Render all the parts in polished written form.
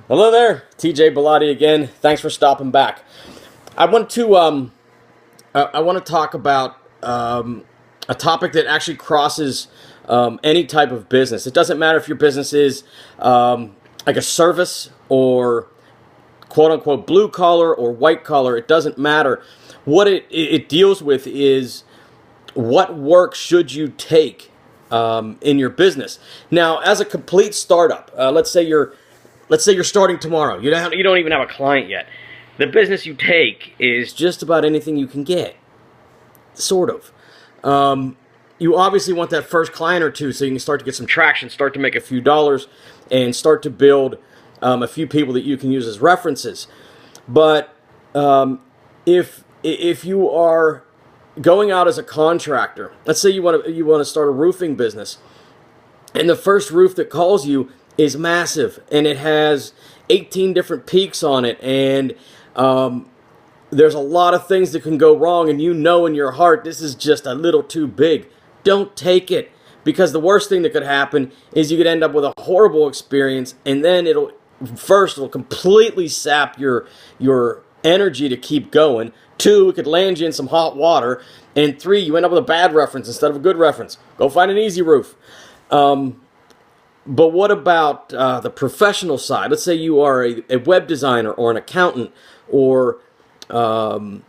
Hello there, TJ Bellotti again. Thanks for stopping back. I want to talk about a topic that actually crosses any type of business. It doesn't matter if your business is like a service or quote unquote blue collar or white collar. It doesn't matter. What it deals with is what work should you take in your business. Now, as a complete startup, let's say you're starting tomorrow. You don't even have a client yet. The business you take is just about anything you can get, sort of. You obviously want that first client or two so you can start to get some traction, start to make a few dollars, and start to build a few people that you can use as references. But if you are going out as a contractor, let's say you want to start a roofing business, and the first roof that calls you is massive, and it has 18 different peaks on it, and there's a lot of things that can go wrong, and you know in your heart this is just a little too big. Don't take it, because the worst thing that could happen is you could end up with a horrible experience, and then it'll completely sap your energy to keep going. 2, it could land you in some hot water, and 3, you end up with a bad reference instead of a good reference. Go find an easy roof. But what about the professional side? Let's say you are a web designer or an accountant or an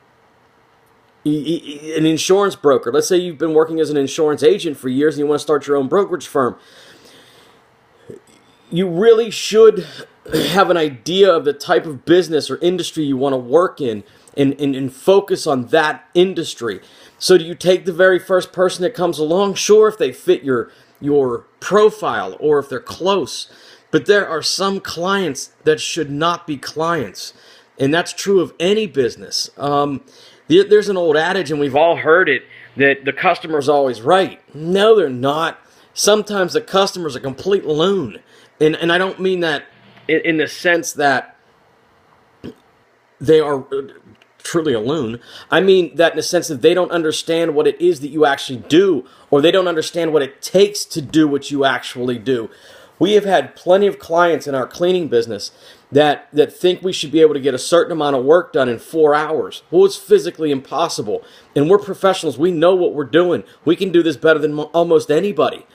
insurance broker. Let's say you've been working as an insurance agent for years and you want to start your own brokerage firm. You really should have an idea of the type of business or industry you want to work in and focus on that industry. So do you take the very first person that comes along? Sure, if they fit your profile or if they're close. But there are some clients that should not be clients. And that's true of any business. There's an old adage, and we've all heard it, that the customer's always right. No, they're not. Sometimes the customer's a complete loon. And I don't mean that in the sense that they are truly a loon. I mean that in the sense that they don't understand what it is that you actually do, or they don't understand what it takes to do what you actually do. We have had plenty of clients in our cleaning business that think we should be able to get a certain amount of work done in 4 hours. Well, it's physically impossible. And we're professionals. We know what we're doing. We can do this better than almost anybody.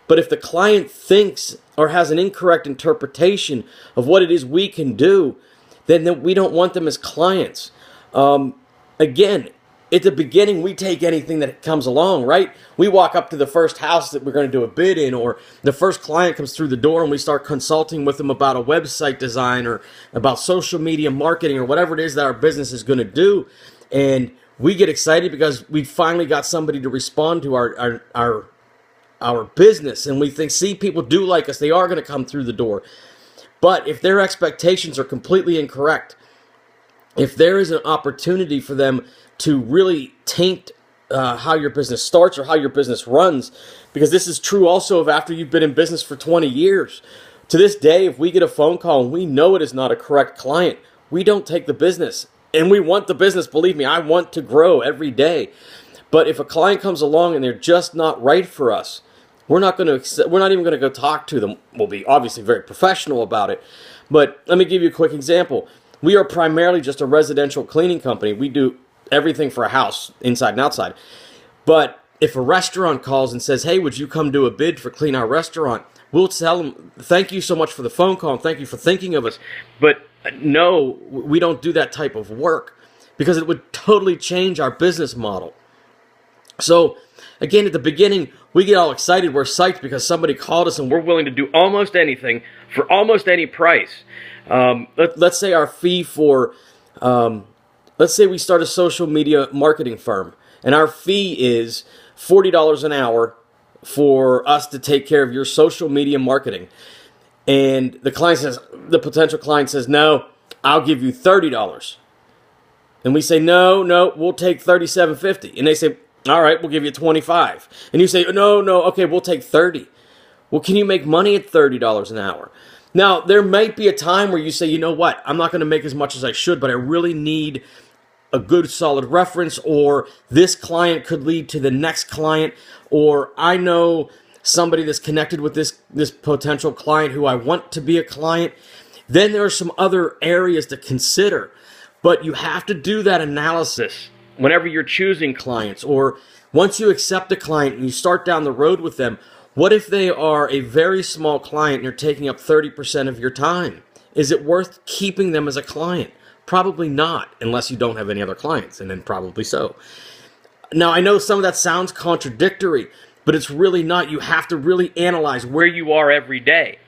But if the client thinks or has an incorrect interpretation of what it is we can do, then we don't want them as clients. Again, at the beginning, we take anything that comes along, right? We walk up to the first house that we're going to do a bid in, or the first client comes through the door and we start consulting with them about a website design or about social media marketing or whatever it is that our business is going to do. And we get excited because we finally got somebody to respond to our business. And we think, see, people do like us. They are going to come through the door. But if their expectations are completely incorrect, if there is an opportunity for them to really taint how your business starts or how your business runs, because this is true also of after you've been in business for 20 years. To this day, if we get a phone call and we know it is not a correct client, we don't take the business. And we want the business, believe me, I want to grow every day. But if a client comes along and they're just not right for us, we're not even going to go talk to them. We'll be obviously very professional about it. But let me give you a quick example. We are primarily just a residential cleaning company. We do everything for a house, inside and outside. But if a restaurant calls and says, hey, would you come do a bid for clean our restaurant? We'll tell them, thank you so much for the phone call and thank you for thinking of us. But no, we don't do that type of work because it would totally change our business model. So again, at the beginning, we get all excited. We're psyched because somebody called us and we're willing to do almost anything for almost any price. Let's say our fee for, let's say we start a social media marketing firm and our fee is $40 an hour for us to take care of your social media marketing. And the potential client says, no, I'll give you $30. And we say, no, we'll take $37.50. And they say, all right, we'll give you $25. And you say, no, okay, we'll take $30. Well, can you make money at $30 an hour? Now, there might be a time where you say, you know what, I'm not going to make as much as I should, but I really need a good solid reference, or this client could lead to the next client, or I know somebody that's connected with this potential client who I want to be a client. then there are some other areas to consider. But you have to do that analysis whenever you're choosing clients, or once you accept a client and you start down the road with them. What if they are a very small client and you're taking up 30% of your time? Is it worth keeping them as a client? Probably not, unless you don't have any other clients, and then probably so. Now, I know some of that sounds contradictory, but it's really not. You have to really analyze where you are every day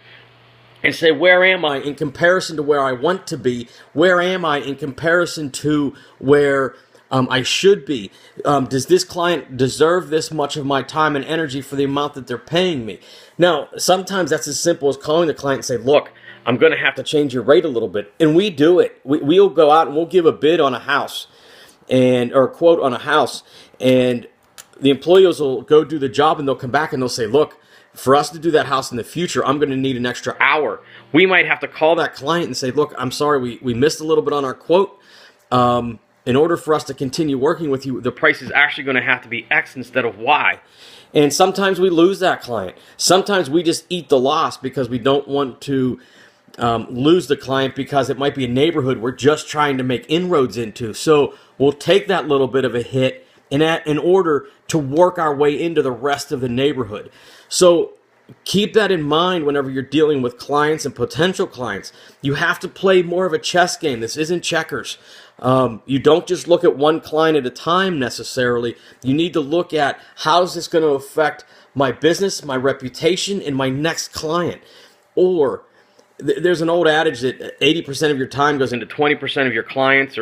and say, where am I in comparison to where I want to be? Where am I in comparison to where I should be? Does this client deserve this much of my time and energy for the amount that they're paying me? Now, sometimes that's as simple as calling the client and say, look, I'm going to have to change your rate a little bit. And we do it. We'll go out and we'll give a bid on a house or a quote on a house. And the employees will go do the job and they'll come back and they'll say, look, for us to do that house in the future, I'm going to need an extra hour. We might have to call that client and say, look, I'm sorry, we missed a little bit on our quote. In order for us to continue working with you, the price is actually going to have to be X instead of Y. And sometimes we lose that client. Sometimes we just eat the loss because we don't want to lose the client because it might be a neighborhood we're just trying to make inroads into. So we'll take that little bit of a hit in order to work our way into the rest of the neighborhood. So keep that in mind whenever you're dealing with clients and potential clients. You have to play more of a chess game. This isn't checkers. You don't just look at one client at a time necessarily. You need to look at how is this going to affect my business, my reputation, and my next client. Or there's an old adage that 80% of your time goes into 20% of your clients,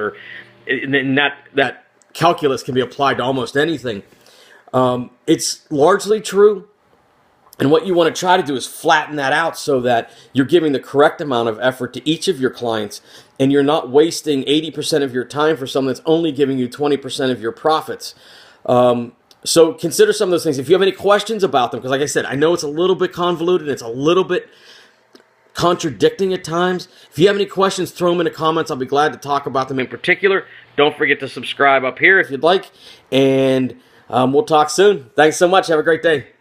and that calculus can be applied to almost anything. It's largely true. And what you want to try to do is flatten that out so that you're giving the correct amount of effort to each of your clients and you're not wasting 80% of your time for someone that's only giving you 20% of your profits. So consider some of those things. If you have any questions about them, because like I said, I know it's a little bit convoluted, it's a little bit contradicting at times. If you have any questions, throw them in the comments. I'll be glad to talk about them in particular. Don't forget to subscribe up here if you'd like. And we'll talk soon. Thanks so much. Have a great day.